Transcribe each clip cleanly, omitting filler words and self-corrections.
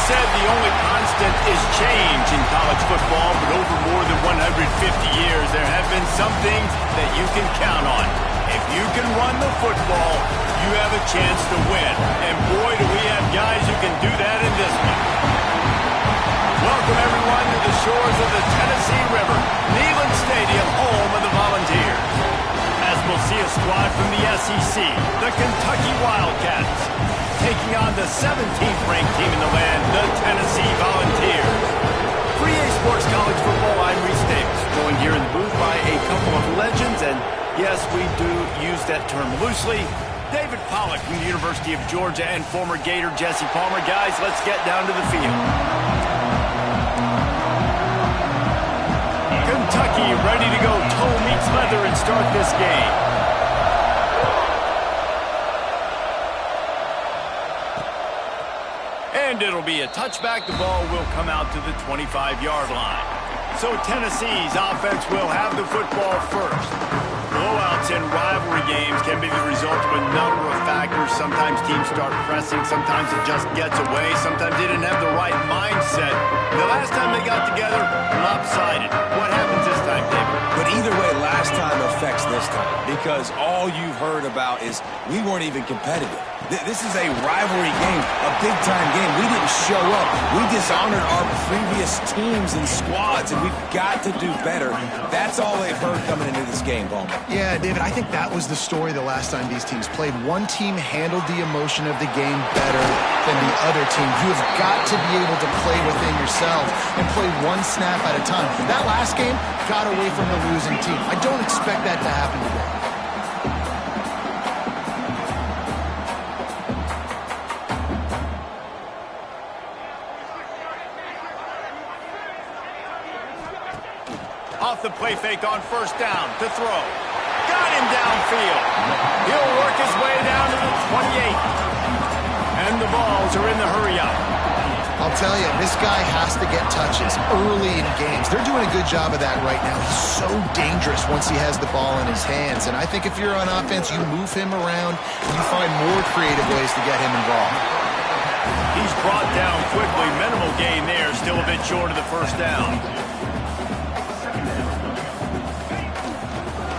said the only constant is change in college football, but over more than 150 years, there have been some things that you can count on. If you can run the football, you have a chance to win. And boy, do we have guys who can do that in this one. Welcome, everyone, to the shores of the Tennessee River, Neyland Stadium, home of the Volunteers. As we'll see a squad from the SEC, the Kentucky Wildcats, taking on the 17th-ranked team in the land, the Tennessee Volunteers. For EA Sports College Football, I'm Reese Davis, joined here in the booth by a couple of legends, and yes, we do use that term loosely. David Pollack from the University of Georgia and former Gator Jesse Palmer. Guys, let's get down to the field. Kentucky ready to go toe meets leather and start this game. And it'll be a touchback. The ball will come out to the 25-yard line. So Tennessee's offense will have the football first. Blowouts in rivalry games can be the result of a number of factors. Sometimes teams start pressing. Sometimes it just gets away. Sometimes they didn't have the right mindset. The last time they got together, lopsided. What happens this time, David? But either way, last time affects this time, because all you've heard about is we weren't even competitive. This is a rivalry game, a big-time game. We didn't show up. We dishonored our previous teams and squads, and we've got to do better. That's all they've heard coming into this game, Palmer. Yeah, David, I think that was the story the last time these teams played. One team handled the emotion of the game better than the other team. You have got to be able to play within yourself and play one snap at a time. That last game got away from the losing team. I don't expect that to happen today. Off the play fake on first down to throw. Got him downfield. He'll work his way down to the 28. And the balls are in the hurry-up. I'll tell you, this guy has to get touches early in games. They're doing a good job of that right now. He's so dangerous once he has the ball in his hands. And I think if you're on offense, you move him around, and you find more creative ways to get him involved. He's brought down quickly. Minimal gain there. Still a bit short of the first down.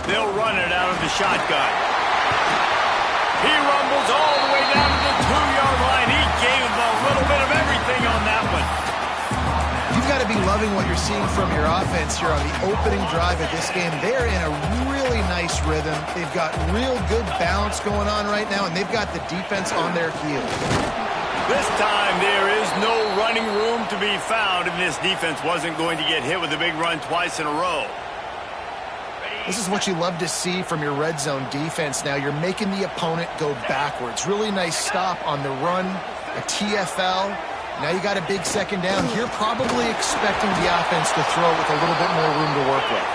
They'll run it out of the shotgun. He rumbles all the way down to the 2-yard line. He gave him a little bit of everything on that one. You've got to be loving what you're seeing from your offense here on the opening drive of this game. They're in a really nice rhythm. They've got real good balance going on right now, and they've got the defense on their heels. This time there is no running room to be found, and this defense wasn't going to get hit with a big run twice in a row. This is what you love to see from your red zone defense now. You're making the opponent go backwards. Really nice stop on the run, a TFL. Now you got a big second down. You're probably expecting the offense to throw with a little bit more room to work with.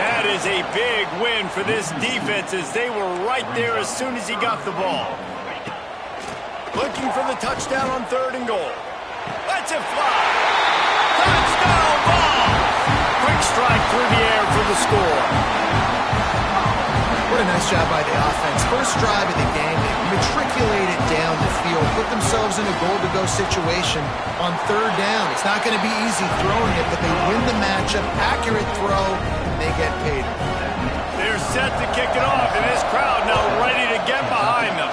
That is a big win for this defense as they were right there as soon as he got the ball. Looking for the touchdown on 3rd and goal. Let's it fly. Touchdown ball. Quick strike through the air for the score. What a nice job by the offense. First drive of the game, they matriculated down the field, put themselves in a goal-to-go situation on 3rd down. It's not going to be easy throwing it, but they win the matchup. Accurate throw, and they get paid. They're set to kick it off, and this crowd now ready to get behind them.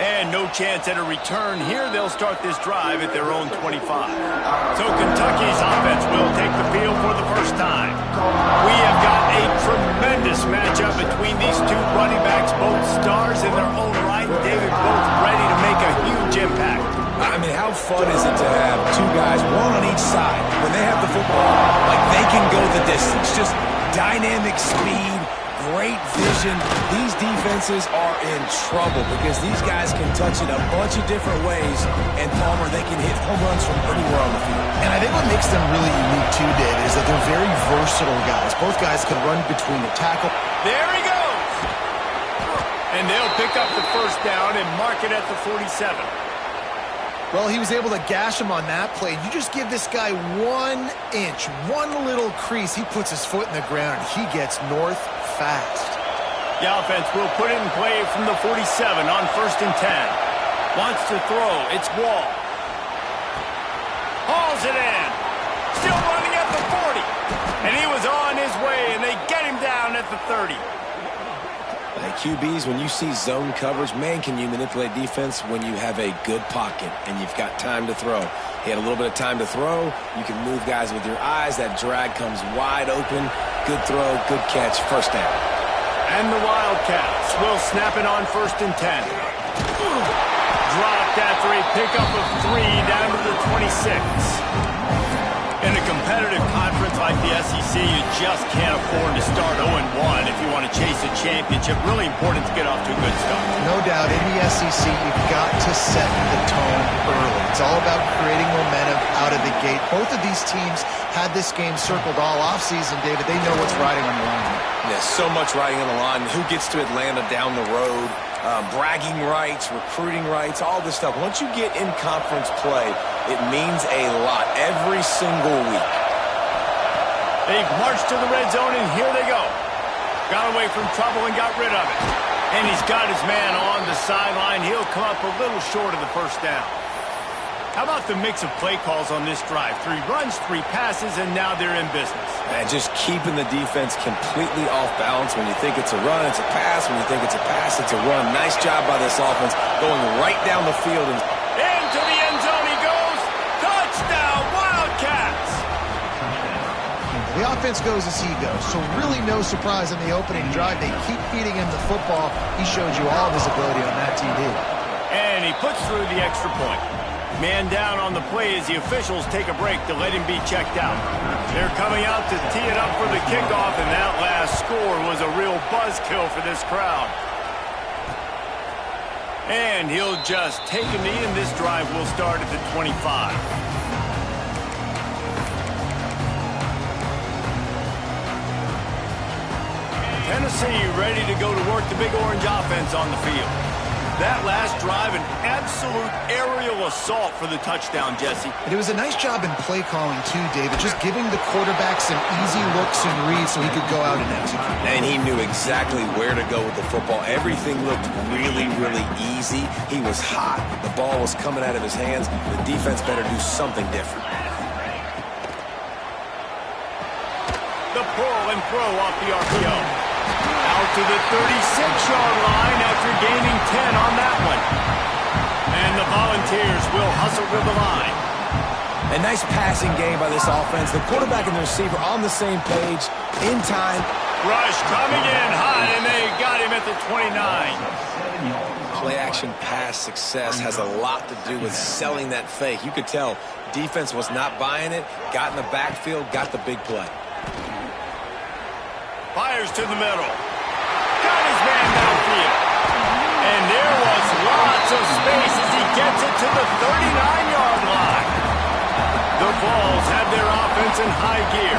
And no chance at a return here. They'll start this drive at their own 25. So Kentucky's offense will take the field for the first time. We have got a tremendous matchup between these two running backs, both stars in their own right. David, both ready to make a huge impact. I mean, how fun is it to have two guys, one on each side, when they have the football, like they can go the distance. Just dynamic speed, great vision. These defenses are in trouble because these guys can touch it a bunch of different ways, and Palmer, they can hit home runs from anywhere on the field. And I think what makes them really unique too, David, is that they're very versatile guys. Both guys can run between the tackle. There he goes! And they'll pick up the first down and mark it at the 47. Well, he was able to gash him on that play. You just give this guy 1 inch, one little crease. He puts his foot in the ground, and he gets north fast. The offense will put it in play from the 47 on 1st and 10. Wants to throw. It's Wall. Hauls it in. Still running at the 40. And he was on his way, and they get him down at the 30. Hey, QBs, when you see zone coverage, man, can you manipulate defense when you have a good pocket and you've got time to throw. He had a little bit of time to throw. You can move guys with your eyes. That drag comes wide open. Good throw, good catch, first down. And the Wildcats will snap it on 1st and 10. Dropped after a pickup of 3 down to the 26. In a competitive conference like the SEC, you just can't afford to start 0-1 if you want to chase a championship. Really important to get off to a good start. No doubt, in the SEC, you've got to set the tone early. It's all about creating momentum out of the gate. Both of these teams had this game circled all offseason, David. They know what's riding on the line. There's so much riding on the line. Who gets to Atlanta down the road? Bragging rights, recruiting rights, all this stuff. Once you get in conference play, it means a lot every single week. They've marched to the red zone, and here they go. Got away from trouble and got rid of it. And he's got his man on the sideline. He'll come up a little short of the first down. How about the mix of play calls on this drive? 3 runs, 3 passes, and now they're in business. And just keeping the defense completely off balance. When you think it's a run, it's a pass. When you think it's a pass, it's a run. Nice job by this offense going right down the field. Into the end zone he goes. Touchdown, Wildcats! The offense goes as he goes, so really no surprise on the opening drive. They keep feeding him the football. He showed you all of his ability on that TD. And he puts through the extra point. Man down on the play as the officials take a break to let him be checked out. They're coming out to tee it up for the kickoff, and that last score was a real buzzkill for this crowd. And he'll just take a knee, and this drive will start at the 25. Tennessee ready to go to work the Big Orange offense on the field. That last drive, an absolute aerial assault for the touchdown, Jesse. And it was a nice job in play calling, too, David. Just giving the quarterback some easy looks and reads so he could go out and execute. And he knew exactly where to go with the football. Everything looked really, really easy. He was hot. The ball was coming out of his hands. The defense better do something different. The pull and throw off the RPO. Out to the 36-yard line after gaining 10 on that one. And the Volunteers will hustle to the line. A nice passing game by this offense. The quarterback and the receiver on the same page, in time. Rush coming in hot, and they got him at the 29. Play-action pass success has a lot to do with selling that fake. You could tell defense was not buying it, got in the backfield, got the big play. Fires to the middle. Got his man downfield. And there was lots of space as he gets it to the 39-yard line. The Vols have their offense in high gear.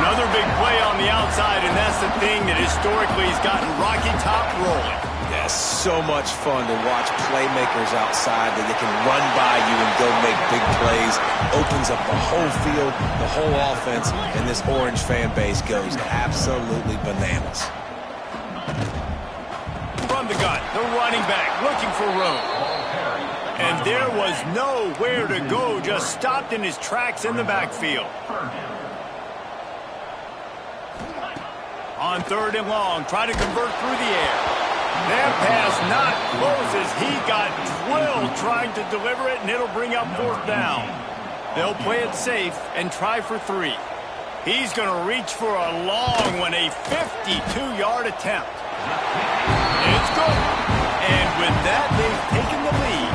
Another big play on the outside, and that's the thing that historically has gotten Rocky Top rolling. Yeah, so much fun to watch playmakers outside that they can run by you and go make big plays. Opens up the whole field, the whole offense, and this Orange fan base goes absolutely bananas. From the gun, the running back looking for room. And there was nowhere to go, just stopped in his tracks in the backfield. On 3rd and long, try to convert through the air. That pass not close as he got drilled trying to deliver it, and it'll bring up 4th down. They'll play it safe and try for 3. He's going to reach for a long one, a 52-yard attempt. It's good. And with that, they've taken the lead.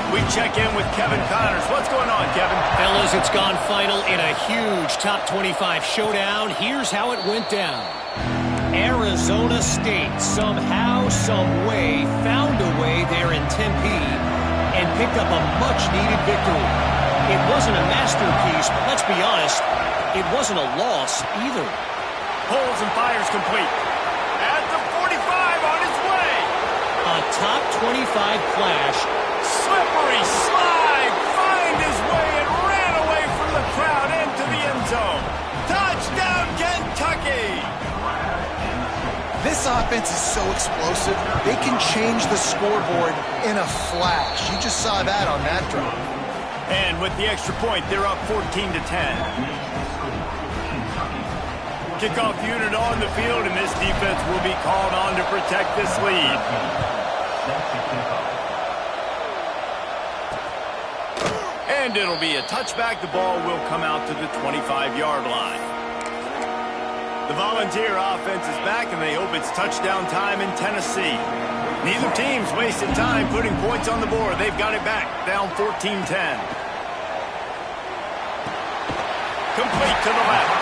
We check in with Kevin Connors. What's going on, Kevin? Fellas, it's gone final in a huge top 25 showdown. Here's how it went down. Arizona State somehow, some way, found a way there in Tempe and picked up a much-needed victory. It wasn't a masterpiece, but let's be honest, it wasn't a loss either. Pulls and fires complete. At the 45 on his way. A top 25 clash. Slippery slide. Find his way and ran away from the crowd into the end zone. Touchdown, Kentucky. This offense is so explosive, they can change the scoreboard in a flash. You just saw that on that drive. And with the extra point, they're up 14-10. Kickoff unit on the field, and this defense will be called on to protect this lead. And it'll be a touchback. The ball will come out to the 25-yard line. The Volunteer offense is back, and they hope it's touchdown time in Tennessee. Neither team's wasted time putting points on the board. They've got it back, down 14-10. Complete to the left.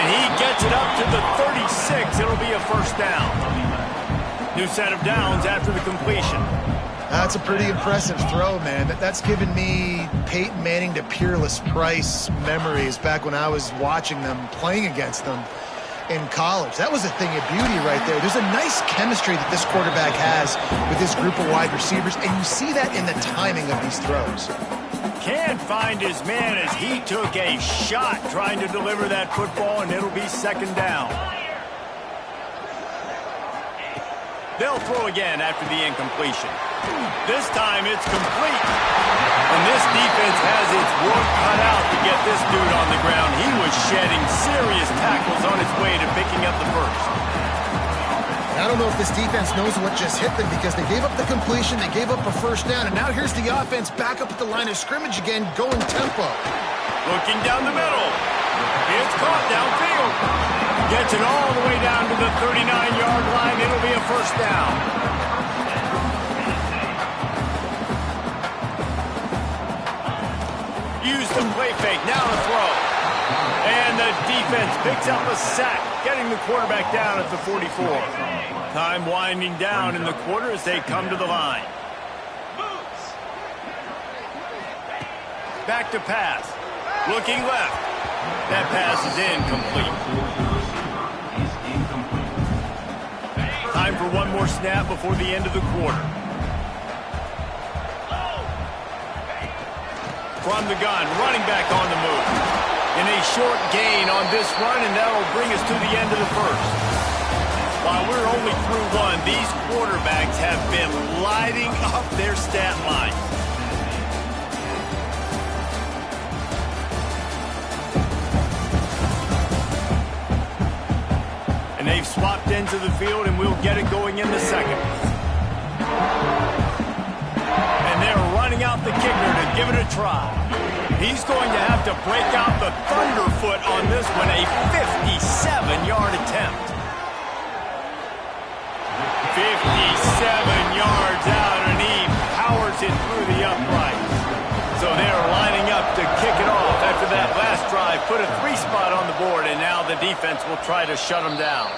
And he gets it up to the 36. It'll be a first down. New set of downs after the completion. That's a pretty impressive throw, man. That's given me Peyton Manning to Peerless Price memories back when I was watching them, playing against them in college. That was a thing of beauty right there. There's a nice chemistry that this quarterback has with this group of wide receivers, and you see that in the timing of these throws. Can't find his man as he took a shot trying to deliver that football, and it'll be second down. They'll throw again after the incompletion. This time it's complete. And this defense has its work cut out to get this dude on the ground. He was shedding serious tackles on his way to picking up the first. I don't know if this defense knows what just hit them because they gave up the completion, they gave up a first down, and now here's the offense back up at the line of scrimmage again, going tempo. Looking down the middle. It's caught downfield. Gets it all the way down to the 39-yard line. It'll be a first down. Use the play fake. Now to throw. And the defense picks up a sack, getting the quarterback down at the 44. Time winding down in the quarter as they come to the line. Back to pass. Looking left. That pass is incomplete. Time for one more snap before the end of the quarter. From the gun, running back on the move. And a short gain on this run, and that'll bring us to the end of the first. While we're only through one, these quarterbacks have been lighting up their stat line. And they've swapped into the field, and we'll get it going in the second. And they're running out the kicker to give it a try. He's going to have to break out the thunderfoot on this one, a 57-yard attempt. 57 yards out, and he powers it through the uprights. So they're lining up to kick it off after that last drive. Put a 3-spot on the board, and now the defense will try to shut them down.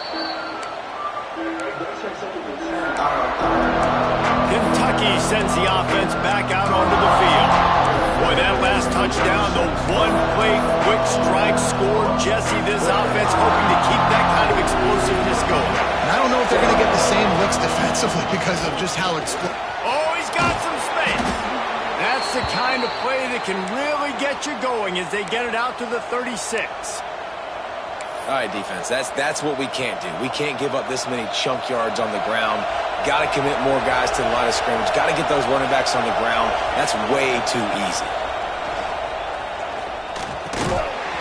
Kentucky sends the offense back out onto the field. Boy, that last touchdown, the one-play quick strike score. Jesse, this offense hoping to keep that kind of explosiveness going. And I don't know if they're going to get the same looks defensively because of just how explosive. Oh, he's got some space. That's the kind of play that can really get you going as they get it out to the 36. All right, defense, that's what we can't do. We can't give up this many chunk yards on the ground. Got to commit more guys to the line of scrimmage. Got to get those running backs on the ground. That's way too easy.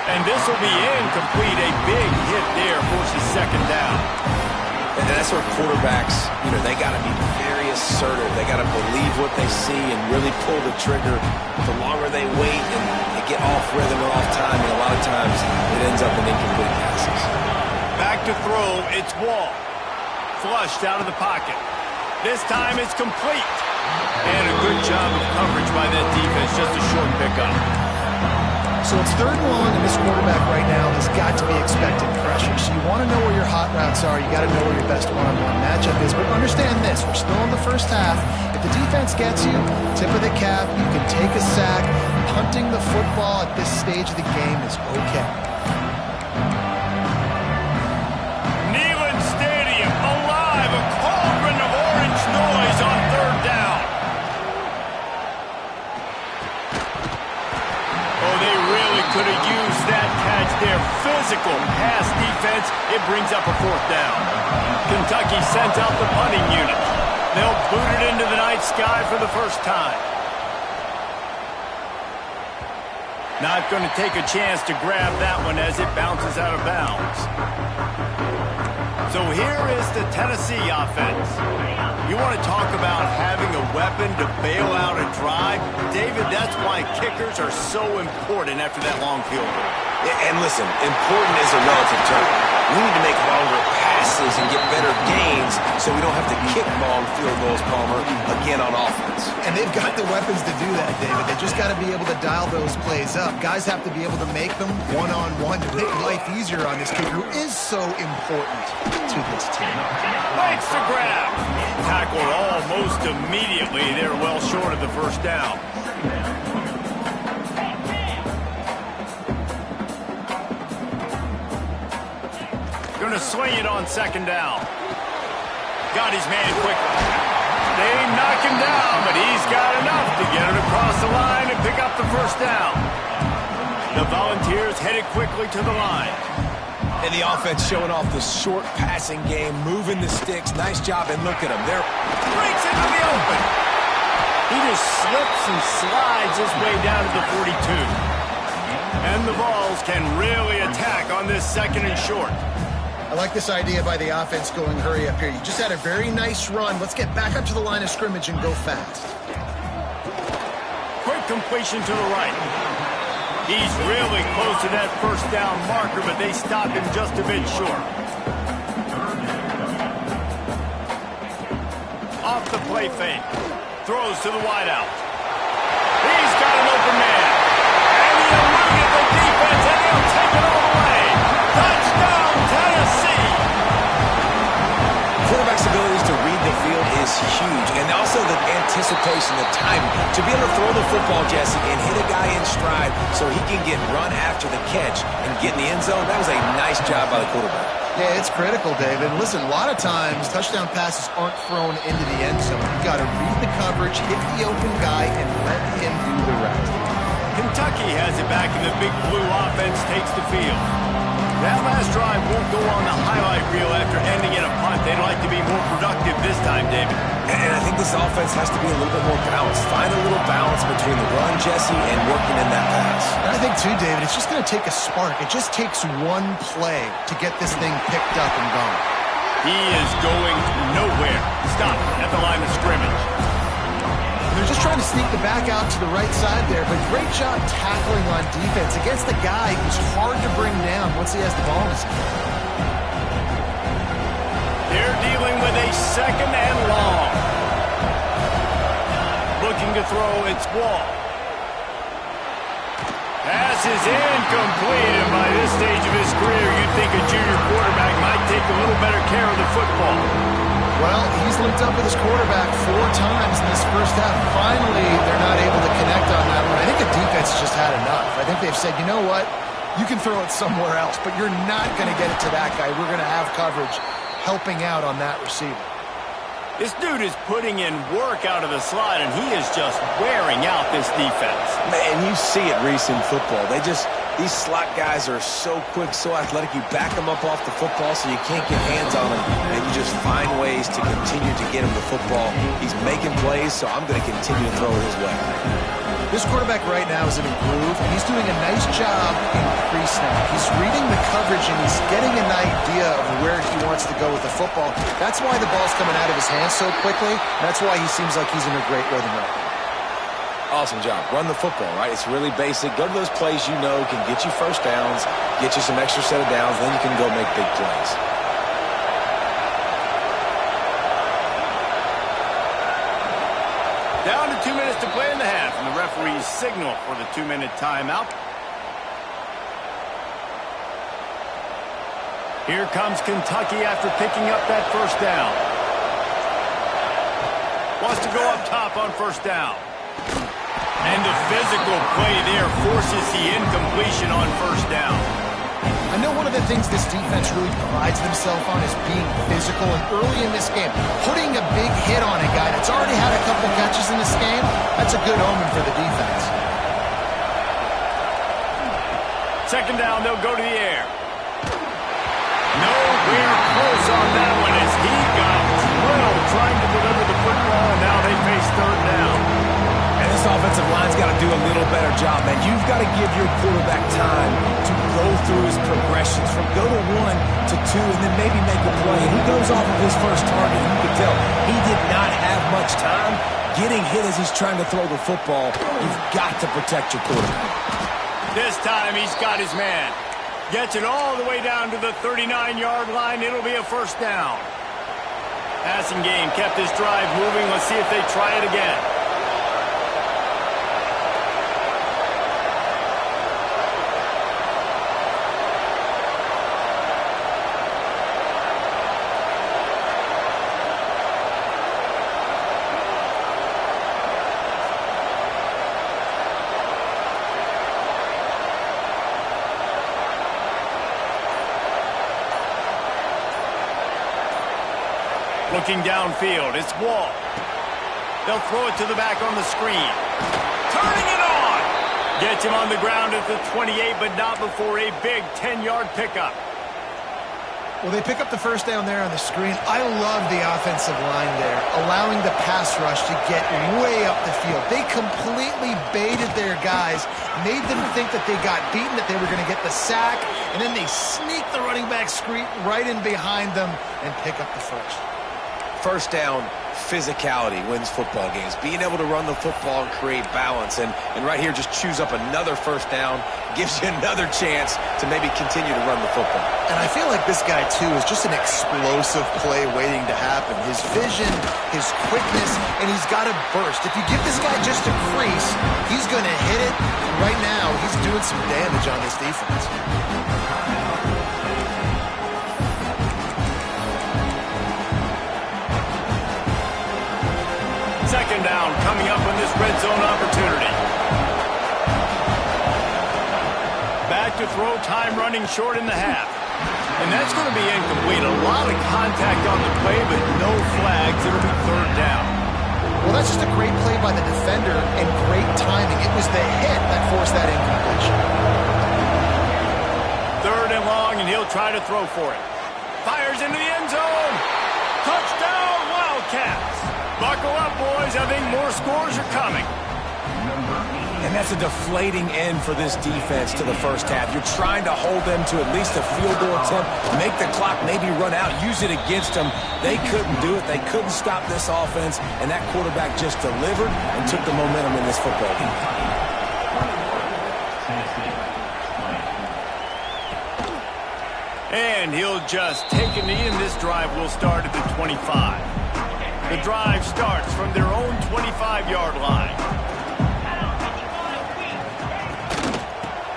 And this will be incomplete. A big hit there forces second down. And that's where quarterbacks, they got to be very assertive. They got to believe what they see and really pull the trigger. The longer they wait and they get off rhythm or off time, and a lot of times it ends up in incomplete passes. Back to throw, it's Wall. Flushed out of the pocket. This time it's complete. And a good job of coverage by that defense, just a short pickup. So it's 3rd and long, and this quarterback right now has got to be expecting pressure. So you want to know where your hot routes are. You got to know where your best one-on-one matchup is. But understand this, we're still in the first half. If the defense gets you, tip of the cap, you can take a sack. Punting the football at this stage of the game is okay. Neyland Stadium, alive, a cauldron of orange noise on 3rd down. Oh, they really could have used that catch there. Physical pass defense. It brings up a 4th down. Kentucky sends out the punting unit. They'll boot it into the night sky for the first time. Not going to take a chance to grab that one as it bounces out of bounds. So here is the Tennessee offense. You want to talk about having a weapon to bail out a drive? David, that's why kickers are so important after that long field goal. And listen, important is a relative term. We need to make longer passes and get better gains so we don't have to kick long field goals, Palmer, again on offense. And they've got the weapons to do that, David. They just got to be able to dial those plays up. Guys have to be able to make them one-on-one to make life easier on this kicker who is so important to this team. Makes the grab. Tackled almost immediately. They're well short of the first down. Going to swing it on second down. Got his man quickly. They knock him down, but he's got enough to get it across the line and pick up the first down. The Volunteers headed quickly to the line. And the offense showing off the short passing game, moving the sticks. Nice job, and look at him. They're breaks into the open. He just slips and slides his way down to the 42. And the Vols can really attack on this second and short. I like this idea by the offense going hurry up here. You just had a very nice run. Let's get back up to the line of scrimmage and go fast. Quick completion to the right. He's really close to that first down marker, but they stopped him just a bit short. Off the play fake. Throws to the wideout. He's got an open man. And he eluded the defense, and he'll take it all the way. Touchdown, Tennessee! Quarterback's abilities to read the field is huge, and also the anticipation, the timing. To be able to throw the football, Jesse, and hit a guy in stride so he can get run after the catch and get in the end zone, that was a nice job by the quarterback. Yeah, it's critical, David. Listen, a lot of times touchdown passes aren't thrown into the end zone. You've got to read the coverage, hit the open guy, and let him do the rest. Kentucky has it back, and the big blue offense takes the field. That last drive won't go on the highlight reel after ending in a punt. They'd like to be more productive this time, David. And I think this offense has to be a little bit more balanced. Find a little balance between the run, Jesse, and working in that pass. And I think, too, David, it's just going to take a spark. It just takes one play to get this thing picked up and gone. He is going nowhere. Stop at the line of scrimmage. They're just trying to sneak the back out to the right side there, but great job tackling on defense against the guy who's hard to bring down once he has the ball in his hand. They're dealing with a second and long. Looking to throw, it's Wall. Pass is incomplete, and by this stage of his career, you'd think a junior quarterback might take a little better care of the football. Well, he's linked up with his quarterback 4 times in this first half. Finally, they're not able to connect on that one. I think the defense has just had enough. I think they've said, you know what? You can throw it somewhere else, but you're not going to get it to that guy. We're going to have coverage helping out on that receiver. This dude is putting in work out of the slot, and he is just wearing out this defense. Man, you see it, Reese, in football. These slot guys are so quick, so athletic. You back them up off the football so you can't get hands on them, and you just find ways to continue to get him the football. He's making plays, so I'm going to continue to throw it his way. This quarterback right now is in a groove, and he's doing a nice job in pre-snap. He's reading the coverage, and he's getting an idea of where he wants to go with the football. That's why the ball's coming out of his hands so quickly. That's why he seems like he's in a great rhythm right now. Awesome job. Run the football, right? It's really basic. Go to those plays you know can get you first downs, get you some extra set of downs, then you can go make big plays. Down to 2 minutes to play in the half, and the referees signal for the 2-minute timeout. Here comes Kentucky after picking up that first down. Wants to go up top on first down. And the physical play there forces the incompletion on first down. I know one of the things this defense really prides themselves on is being physical, and early in this game, putting a big hit on a guy that's already had a couple catches in this game, that's a good omen for the defense. Second down, they'll go to the air. Nowhere close on that one as he go to 1 to 2 and then maybe make a play. And he goes off of his first target. You can tell he did not have much time getting hit as he's trying to throw the football. You've got to protect your quarterback. This time he's got his man. Gets it all the way down to the 39-yard line. It'll be a first down. Passing game kept this drive moving. Let's see if they try it again. Looking downfield, it's Wall. They'll throw it to the back on the screen. Turning it on! Gets him on the ground at the 28, but not before a big 10-yard pickup. Well, they pick up the first down there on the screen. I love the offensive line there, allowing the pass rush to get way up the field. They completely baited their guys, made them think that they got beaten, that they were going to get the sack, and then they sneak the running back screen right in behind them and pick up the first. First down, physicality wins football games. Being able to run the football and create balance. And right here, just choose up another first down. Gives you another chance to maybe continue to run the football. And I feel like this guy, too, is just an explosive play waiting to happen. His vision, his quickness, and he's got a burst. If you give this guy just a crease, he's going to hit it. And right now, he's doing some damage on this defense. Second down coming up on this red zone opportunity. Back to throw, time running short in the half. And that's going to be incomplete. A lot of contact on the play, but no flags. It'll be third down. Well, that's just a great play by the defender and great timing. It was the hit that forced that incompletion. Third and long, and he'll try to throw for it. Fires into the end zone. Touchdown, Wildcats. Buckle up, boys. I think more scores are coming. And that's a deflating end for this defense to the first half. You're trying to hold them to at least a field goal attempt, make the clock maybe run out, use it against them. They couldn't do it. They couldn't stop this offense, and that quarterback just delivered and took the momentum in this football game. And he'll just take a knee, and this drive will start at the 25. The drive starts from their own 25-yard line.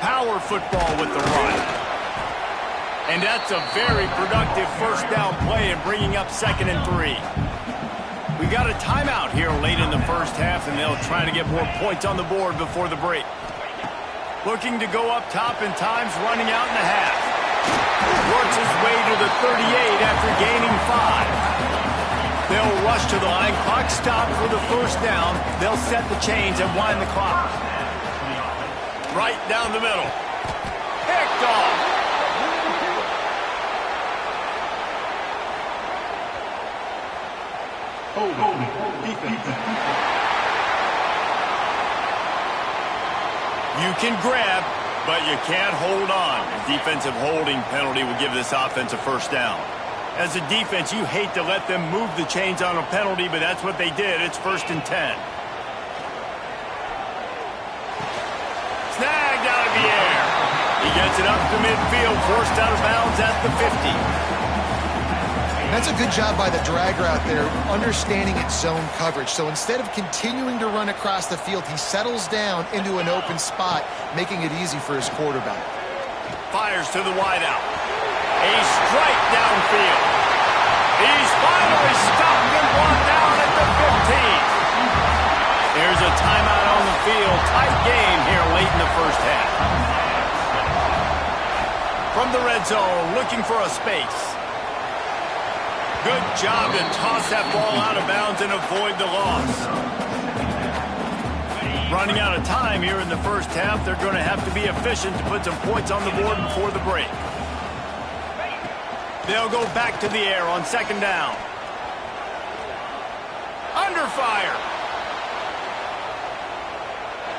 Power football with the run. And that's a very productive first down play and bringing up 2nd and 3. We got a timeout here late in the first half, and they'll try to get more points on the board before the break. Looking to go up top, and time's running out in the half. Works his way to the 38 after gaining 5. They'll rush to the line. Clock stopped for the first down. They'll set the chains and wind the clock. Right down the middle. Picked off. You can grab, but you can't hold on. A defensive holding penalty would give this offense a first down. As a defense, you hate to let them move the chains on a penalty, but that's what they did. It's 1st and 10. Snagged out of the air. He gets it up to midfield, forced out of bounds at the 50. That's a good job by the drag route there, understanding its zone coverage. So instead of continuing to run across the field, he settles down into an open spot, making it easy for his quarterback. Fires to the wideout. A strike downfield. He's finally stopped and brought down at the 15. There's a timeout on the field. Tight game here late in the first half. From the red zone, looking for a space. Good job to toss that ball out of bounds and avoid the loss. Running out of time here in the first half. They're going to have to be efficient to put some points on the board before the break. They'll go back to the air on 2nd down. Under fire.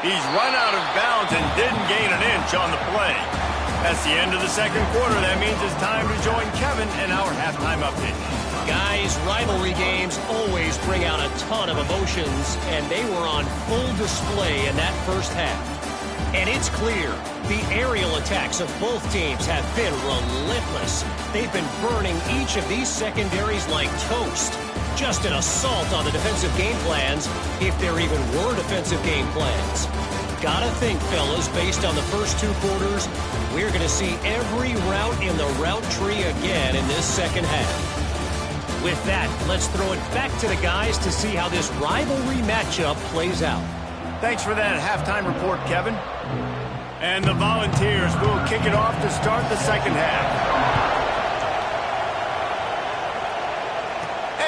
He's run out of bounds and didn't gain an inch on the play. That's the end of the second quarter. That means it's time to join Kevin in our halftime update. Guys, rivalry games always bring out a ton of emotions, and they were on full display in that first half. And it's clear, the aerial attacks of both teams have been relentless. They've been burning each of these secondaries like toast. Just an assault on the defensive game plans, if there even were defensive game plans. Gotta think, fellas, based on the first two quarters, we're going to see every route in the route tree again in this second half. With that, let's throw it back to the guys to see how this rivalry matchup plays out. Thanks for that halftime report, Kevin. And the Volunteers will kick it off to start the second half.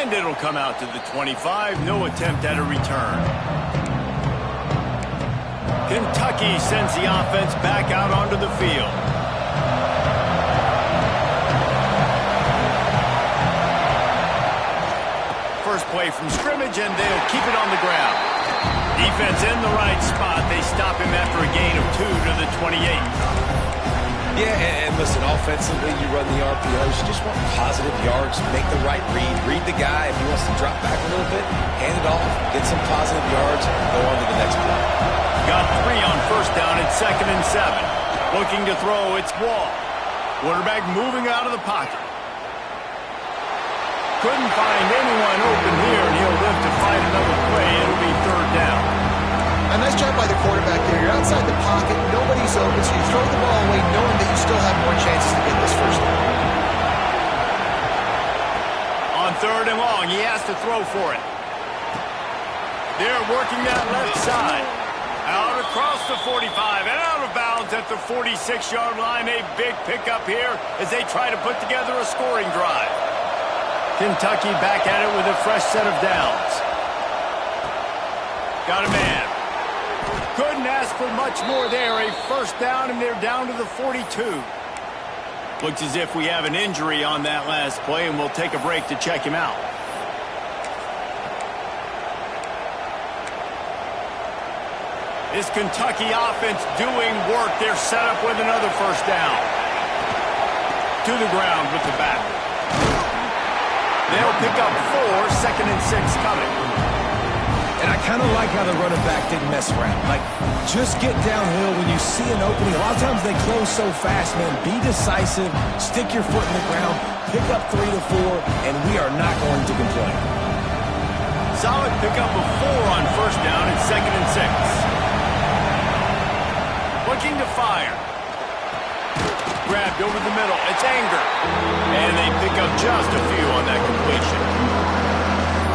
And it'll come out to the 25. No attempt at a return. Kentucky sends the offense back out onto the field. First play from scrimmage, and they'll keep it on the ground. Defense in the right spot. They stop him after a gain of 2 to the 28. Yeah, and listen, offensively, you run the RPOs. You just want positive yards, make the right read the guy. If he wants to drop back a little bit, hand it off, get some positive yards, go on to the next play. Got 3 on first down at 2nd and 7. Looking to throw, it's Wall. Quarterback moving out of the pocket. Couldn't find anyone open here, and he'll live to find another play. It'll be 3rd down. A nice job by the quarterback there. You're outside the pocket, nobody's open, so you throw the ball away knowing that you still have more chances to get this first down. On 3rd and long, he has to throw for it. They're working that left side. Out across the 45 and out of bounds at the 46-yard line. A big pickup here as they try to put together a scoring drive. Kentucky back at it with a fresh set of downs. Got a man. Couldn't ask for much more there. A first down, and they're down to the 42. Looks as if we have an injury on that last play, and we'll take a break to check him out. This Kentucky offense doing work. They're set up with another first down. To the ground with the back. They'll pick up 4, 2nd and 6 coming. And I kind of like how the running back didn't mess around. Like, just get downhill when you see an opening. A lot of times they close so fast, man. Be decisive, stick your foot in the ground, pick up 3 to 4, and we are not going to complain. Solid pickup of 4 on first down at 2nd and 6. Looking to fire. Grabbed over the middle. It's Anger. And they pick up just a few on that completion.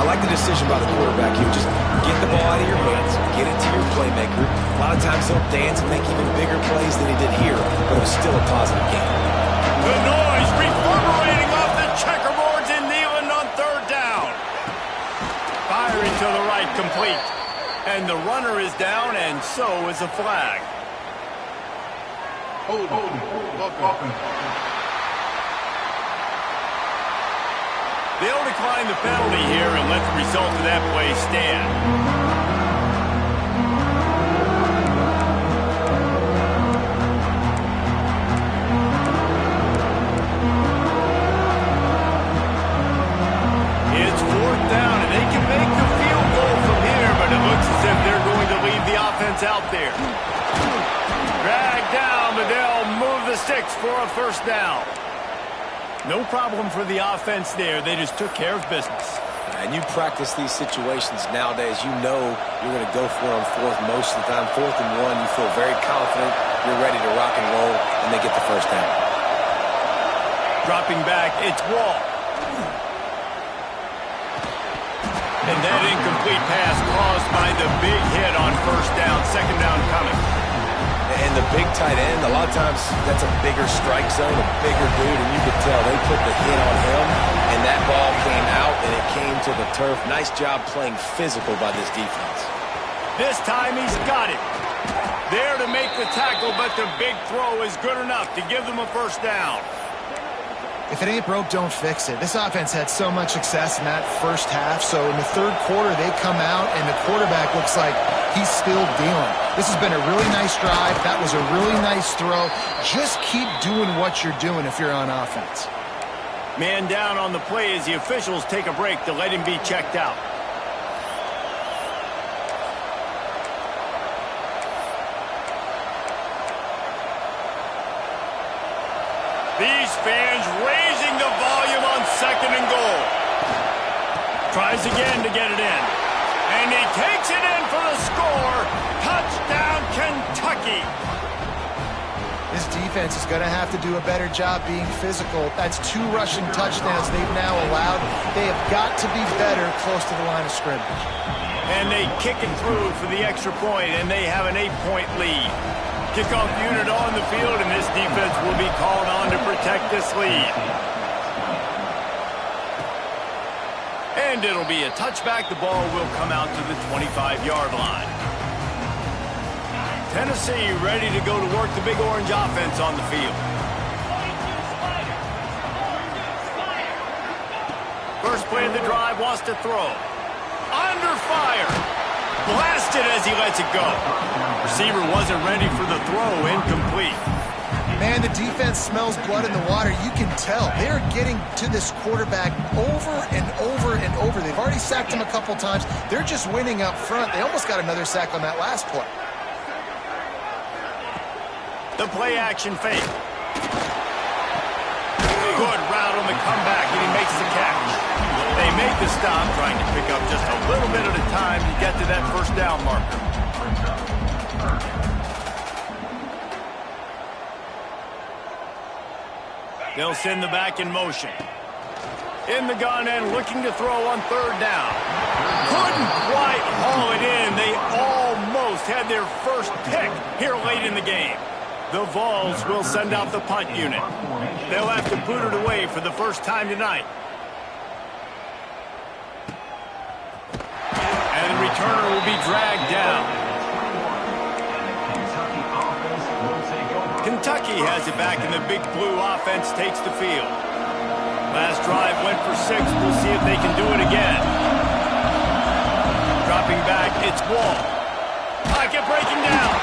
I like the decision by the quarterback here. Just get the ball out of your hands, get it to your playmaker. A lot of times he'll dance and make even bigger plays than he did here, but it was still a positive game. The noise reverberating off the checkerboards in Neyland on 3rd down. Firing to the right, complete. And the runner is down, and so is a flag. Hold. They'll decline the penalty here and let the result of that play stand. It's 4th down, and they can make the field goal from here, but it looks as if they're going to leave the offense out there. Dragged down, but they'll move the sticks for a first down. No problem for the offense there. They just took care of business. And you practice these situations nowadays. You know you're going to go for it on 4th most of the time. 4th and 1, you feel very confident. You're ready to rock and roll, and they get the first down. Dropping back, it's Wall. And that incomplete pass caused by the big hit on first down. 2nd down coming. And the big tight end, a lot of times that's a bigger strike zone, a bigger dude, and you could tell they put the hit on him, and that ball came out, and it came to the turf. Nice job playing physical by this defense. This time he's got it. There to make the tackle, but the big throw is good enough to give them a first down. If it ain't broke, don't fix it. This offense had so much success in that first half, so in the third quarter, they come out, and the quarterback looks like he's still dealing. This has been a really nice drive. That was a really nice throw. Just keep doing what you're doing if you're on offense. Man down on the play as the officials take a break to let him be checked out. These fans raising the volume on 2nd and goal. Tries again to get it in. And he takes it in for the score. Touchdown, Kentucky. This defense is going to have to do a better job being physical. That's 2 rushing touchdowns they've now allowed. They have got to be better close to the line of scrimmage. And they kick it through for the extra point, and they have an 8-point lead. Kickoff unit on the field, and this defense will be called on to protect this lead. And it'll be a touchback. The ball will come out to the 25-yard line. Tennessee ready to go to work the Big Orange offense on the field. First play of the drive, wants to throw. Under fire. Blasted as he lets it go. Receiver wasn't ready for the throw. Incomplete. Man, the defense smells blood in the water. You can tell. They're getting to this quarterback over and over and over. They've already sacked him a couple times. They're just winning up front. They almost got another sack on that last play. The play action fake. Good route on the comeback, and he makes the catch. They make the stop, trying to pick up just a little bit at a time to get to that first down marker. They'll send the back in motion. In the gun and looking to throw on 3rd down. Couldn't quite haul it in. They almost had their first pick here late in the game. The Vols will send out the punt unit. They'll have to boot it away for the first time tonight. And the returner will be dragged down. Kentucky has it back, and the Big Blue offense takes the field. Last drive went for 6. We'll see if they can do it again. Dropping back, it's Wall. Pocket breaking down.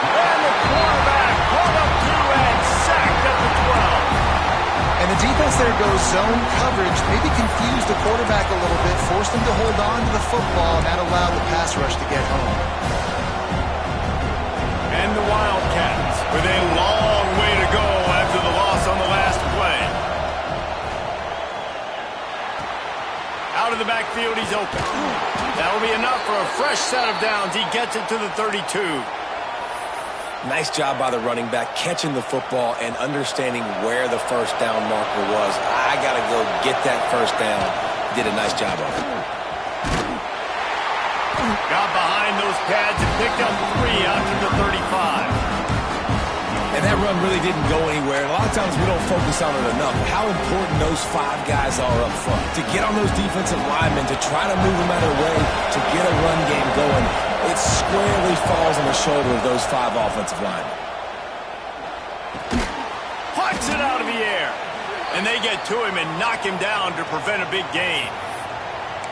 And the quarterback caught up 2 and sacked at the 12. And the defense there goes zone coverage, maybe confused the quarterback a little bit, forced him to hold on to the football, and that allowed the pass rush to get home. And the Wildcats with a long way to go after the loss on the last play. Out of the backfield, he's open. That'll be enough for a fresh set of downs. He gets it to the 32. Nice job by the running back, catching the football and understanding where the first down marker was. I got to go get that first down. Did a nice job of it. Got behind those pads and picked up 3 out to the 35. And that run really didn't go anywhere. And a lot of times we don't focus on it enough. How important those 5 guys are up front. To get on those defensive linemen, to try to move them out of their way, to get a run game going. It squarely falls on the shoulder of those 5 offensive linemen. Puts it out of the air. And they get to him and knock him down to prevent a big gain.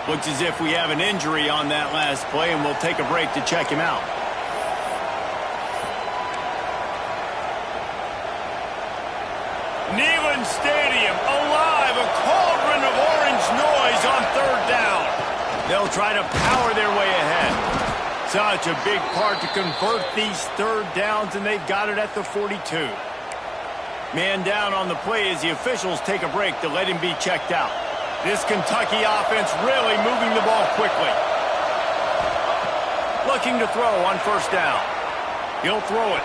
Looks as if we have an injury on that last play, and we'll take a break to check him out. Neyland Stadium, alive, a cauldron of orange noise on 3rd down. They'll try to power their way ahead. Such a big part to convert these 3rd downs, and they've got it at the 42. Man down on the play as the officials take a break to let him be checked out. This Kentucky offense really moving the ball quickly. Looking to throw on 1st down. He'll throw it.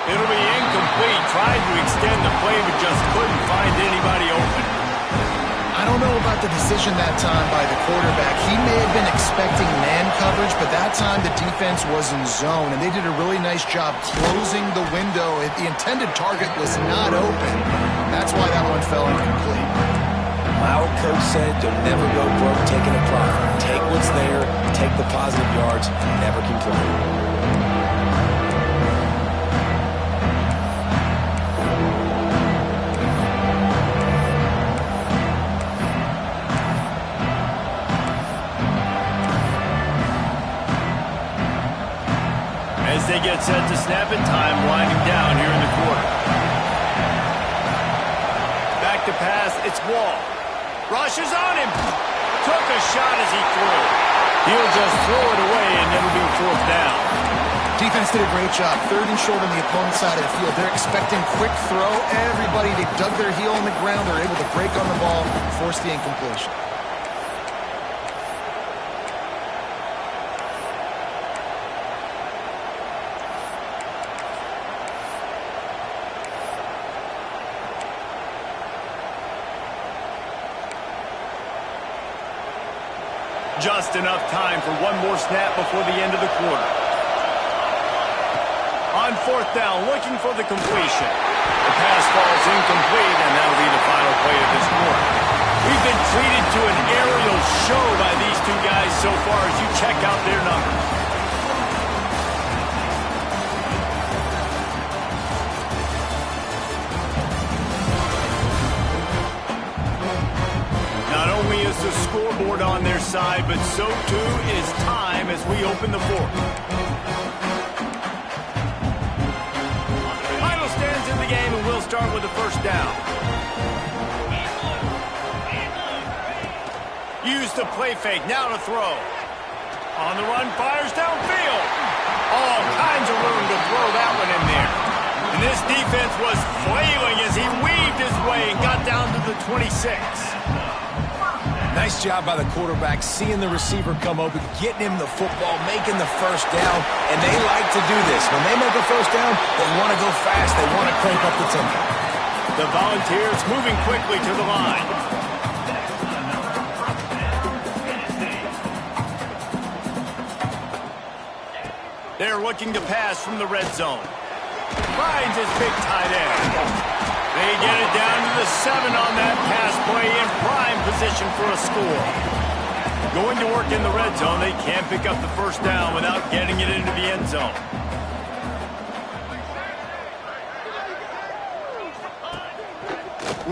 It'll be incomplete. Tried to extend the play, but just couldn't find anybody open. I don't know about the decision that time by the quarterback. He may have been expecting man coverage, but that time the defense was in zone, and they did a really nice job closing the window. The intended target was not open. That's why that one fell incomplete. My old coach said, you'll never go broke taking a profit. Take what's there, take the positive yards, never complain. they get set to snap it, time winding down here in the quarter. Back to pass, it's Wall. Rushes on him. Took a shot as he threw. He'll just throw it away, and it'll be fourth down. Defense did a great job. Third and short on the opponent's side of the field. They're expecting quick throw. Everybody, they dug their heel in the ground. They're able to break on the ball, force the incompletion. Just enough time for one more snap before the end of the quarter. On fourth down, looking for the completion. The pass falls incomplete, and that'll be the final play of this quarter. We've been treated to an aerial show by these two guys so far as you check out their numbers. The scoreboard on their side, but so too is time as we open the fourth. Final stands in the game, and we'll start with the first down. Use the play fake, now to throw. On the run, fires downfield. All kinds of room to throw that one in there. And this defense was flailing as he weaved his way and got down to the 26. Nice job by the quarterback, seeing the receiver come open, getting him the football, making the first down, and they like to do this. When they make a first down, they want to go fast. They want to crank up the tempo. The Volunteers moving quickly to the line. They're looking to pass from the red zone. Finds his big tight end. They get it down to the 7 on that pass play in prime position for a score. Going to work in the red zone, they can't pick up the first down without getting it into the end zone.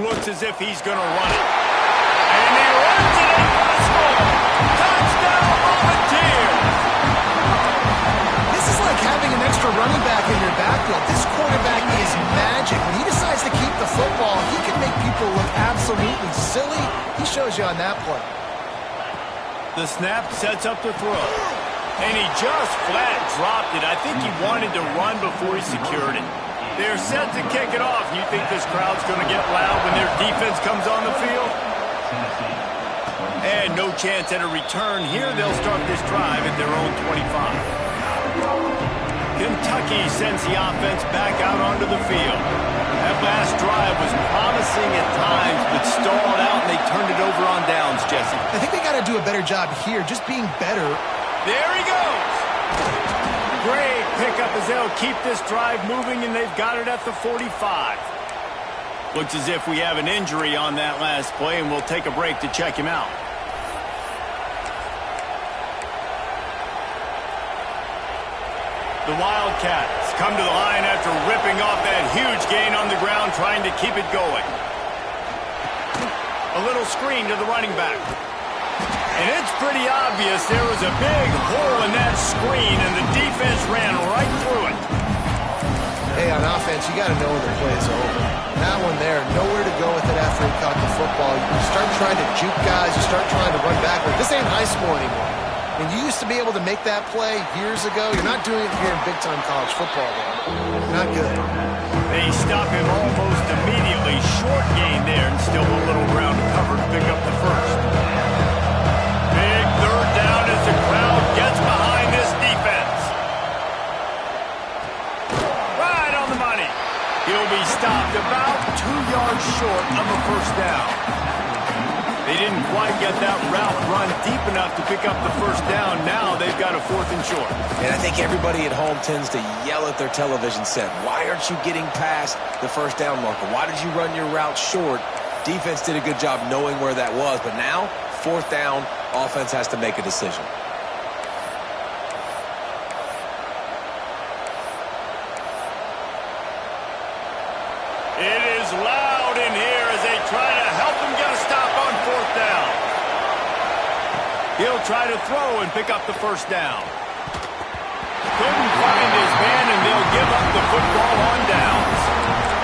Looks as if he's going to run it. And he runs it in for a score. Touchdown, Volunteers! This is like having an extra running back in your backfield. This quarterback is magic. When he decides to keep the football, he can make people look absolutely silly. He shows you on that play. The snap sets up the throw. And he just flat dropped it. I think he wanted to run before he secured it. They're set to kick it off. You think this crowd's going to get loud when their defense comes on the field? And no chance at a return here. They'll start this drive at their own 25. Kentucky sends the offense back out onto the field. That last drive was promising at times, but stalled out, and they turned it over on downs, Jesse. I think they got to do a better job here, just being better. There he goes! Great pickup as they'll keep this drive moving, and they've got it at the 45. Looks as if we have an injury on that last play, and we'll take a break to check him out. The Wildcats come to the line after ripping off that huge gain on the ground, trying to keep it going. A little screen to the running back. And it's pretty obvious there was a big hole in that screen, and the defense ran right through it. Hey, on offense, you got to know when the play is over. That one there, nowhere to go with it after he caught the football. You start trying to juke guys, you start trying to run backward. This ain't high school anymore. When you used to be able to make that play years ago, you're not doing it here in big-time college football, though. Not good. They stop him almost immediately. Short gain there, and still a little ground to cover to pick up the first. Big third down as the crowd gets behind this defense. Right on the money. He'll be stopped about 2 yards short of a first down. They didn't quite get that route run deep enough to pick up the first down. Now they've got a 4th and short. And I think everybody at home tends to yell at their television set. Why aren't you getting past the first down marker? Why did you run your route short? Defense did a good job knowing where that was. But now, 4th down, offense has to make a decision. It is loud in here as they try to help him get a stop on 4th down. He'll try to throw and pick up the first down. couldn't find his man, and they'll give up the football on downs.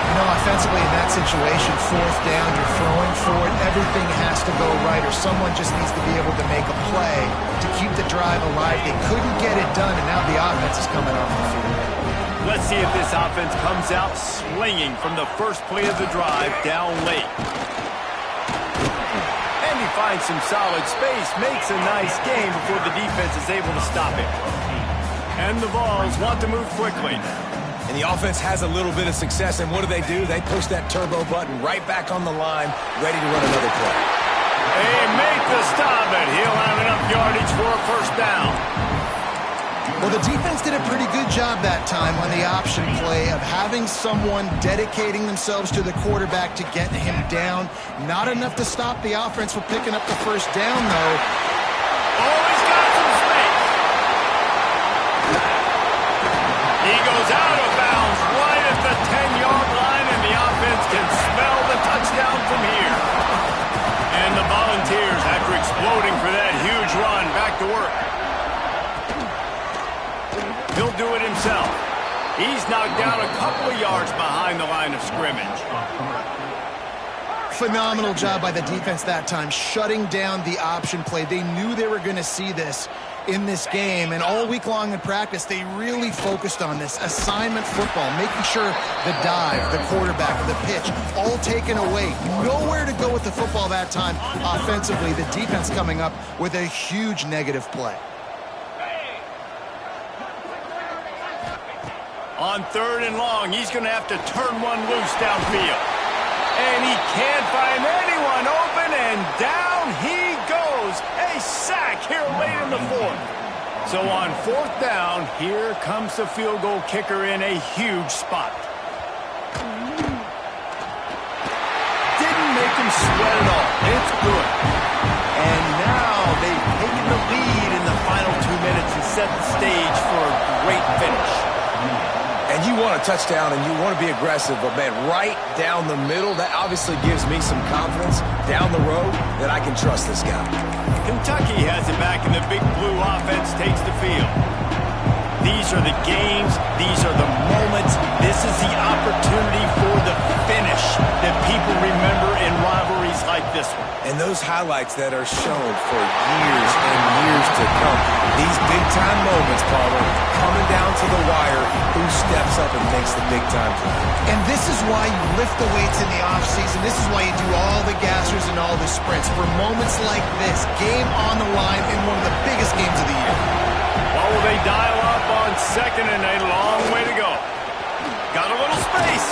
You know, offensively in that situation, fourth down, you're throwing for it, everything has to go right, or someone just needs to be able to make a play to keep the drive alive. They couldn't get it done, and now the offense is coming off the field. Let's see if this offense comes out swinging from the first play of the drive down late. And he finds some solid space, makes a nice gain before the defense is able to stop it. And the Vols want to move quickly. And the offense has a little bit of success, and what do? They push that turbo button right back on the line, ready to run another play. They make the stop, and he'll have enough yardage for a first down. Well, the defense did a pretty good job that time on the option play of having someone dedicating themselves to the quarterback to get him down. Not enough to stop the offense from picking up the first down, though. Oh, he's got some space. He goes out of bounds right at the 10-yard line, and the offense can smell the touchdown from here. And the Volunteers, after exploding for that huge run, back to work. He'll do it himself. He's knocked down a couple of yards behind the line of scrimmage. Phenomenal job by the defense that time, shutting down the option play. They knew they were going to see this in this game, and all week long in practice, they really focused on this assignment football, making sure the dive, the quarterback, the pitch, all taken away. Nowhere to go with the football that time offensively. The defense coming up with a huge negative play. On third and long, he's going to have to turn one loose downfield. And he can't find anyone open, and down he goes. A sack here late in the fourth. So on fourth down, here comes the field goal kicker in a huge spot. Didn't make him sweat at all. It's good. And now they've taken the lead in the final 2 minutes and set the stage for a great finish. And you want a touchdown, and you want to be aggressive, but, man, right down the middle, that obviously gives me some confidence down the road that I can trust this guy. Kentucky has it back, and the Big Blue offense takes the field. These are the games. These are the moments. This is the opportunity for the finish that people remember in rivalries like this one. And those highlights that are shown for years and years to come. These big-time moments, Palmer, coming down to the wire, who steps up and makes the big-time play. And this is why you lift the weights in the offseason. This is why you do all the gassers and all the sprints. For moments like this, game on the line in one of the biggest games of the year. What will they dial up on second, and a long way to go? Got a little space.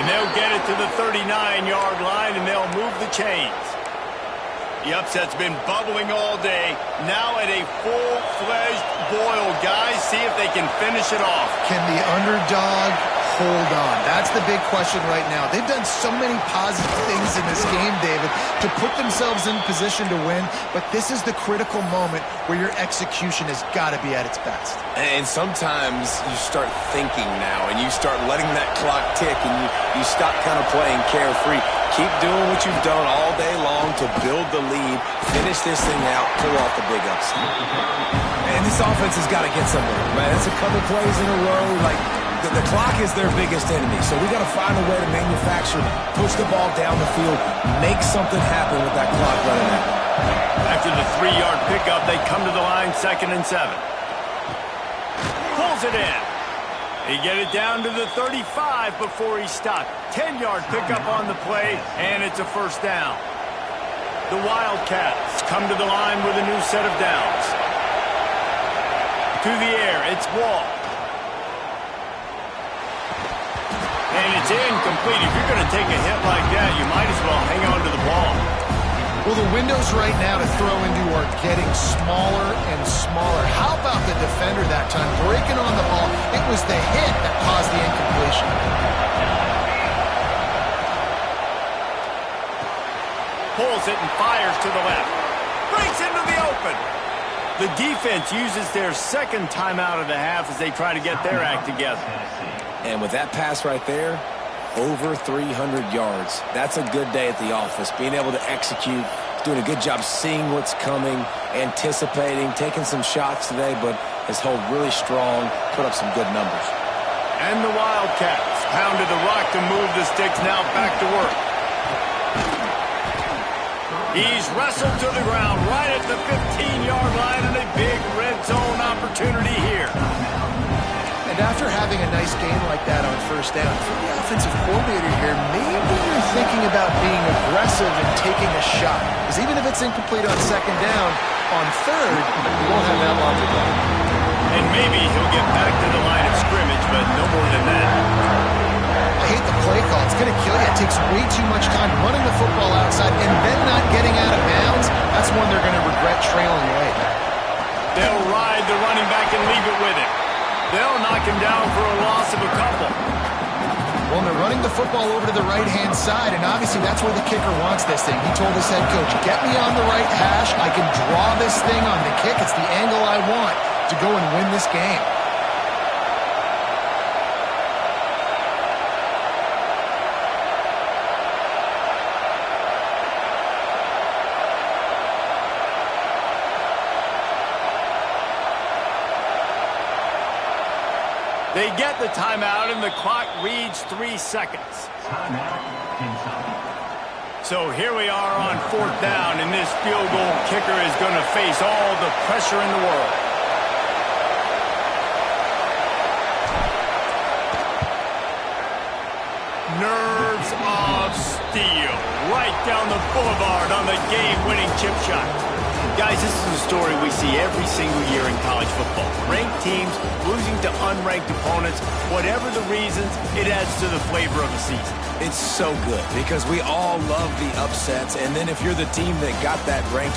And they'll get it to the 39-yard line, and they'll move the chains. The upset's been bubbling all day. Now at a full-fledged boil. Guys, see if they can finish it off. Can the underdog hold on? That's the big question right now. They've done so many positive things in this game, David, to put themselves in position to win, but this is the critical moment where your execution has got to be at its best. And sometimes you start thinking now, and you start letting that clock tick, and you stop kind of playing carefree. Keep doing what you've done all day long to build the lead, finish this thing out, pull off the big upset. And this offense has got to get somewhere, man. It's a couple plays in a row. Like, the clock is their biggest enemy, so we got to find a way to manufacture, push the ball down the field, make something happen with that clock running out. After the 3-yard pickup, they come to the line, 2nd and 7. Pulls it in. He get it down to the 35 before he stopped. 10-yard pickup on the play, and it's a first down. The Wildcats come to the line with a new set of downs. To the air, it's Wall. And it's incomplete. If you're going to take a hit like that, you might as well hang on to the ball. Well, the windows right now to throw into are getting smaller and smaller. How about the defender that time breaking on the ball? It was the hit that caused the incompletion. Pulls it and fires to the left. Breaks into the open. The defense uses their second timeout of the half as they try to get their act together. And with that pass right there, over 300 yards. That's a good day at the office. Being able to execute, doing a good job seeing what's coming, anticipating, taking some shots today, but has held really strong, put up some good numbers. And the Wildcats pounded the rock to move the sticks, now back to work. He's wrestled to the ground right at the 15-yard line, and a big red zone opportunity here. And after having a nice game like that on first down, for the offensive coordinator here, maybe you're thinking about being aggressive and taking a shot. Because even if it's incomplete on second down, on third, you won't have that long to go. And maybe he'll get back to the line of scrimmage, but no more than that. I hate the play call. It's going to kill you. It takes way too much time running the football outside and then not getting out of bounds. That's one they're going to regret trailing late. They'll ride the running back and leave it with it. They'll knock him down for a loss of a couple. Well, they're running the football over to the right-hand side, and obviously that's where the kicker wants this thing. He told his head coach, get me on the right hash. I can draw this thing on the kick. It's the angle I want to go and win this game. They get the timeout, and the clock reads 3 seconds. So here we are on fourth down, and this field goal kicker is going to face all the pressure in the world. Nerves of steel right down the boulevard on the game-winning chip shot. Guys, this is a story we see every single year in college football. Ranked teams losing to unranked opponents. Whatever the reasons, it adds to the flavor of the season. It's so good because we all love the upsets, and then if you're the team that got that ranked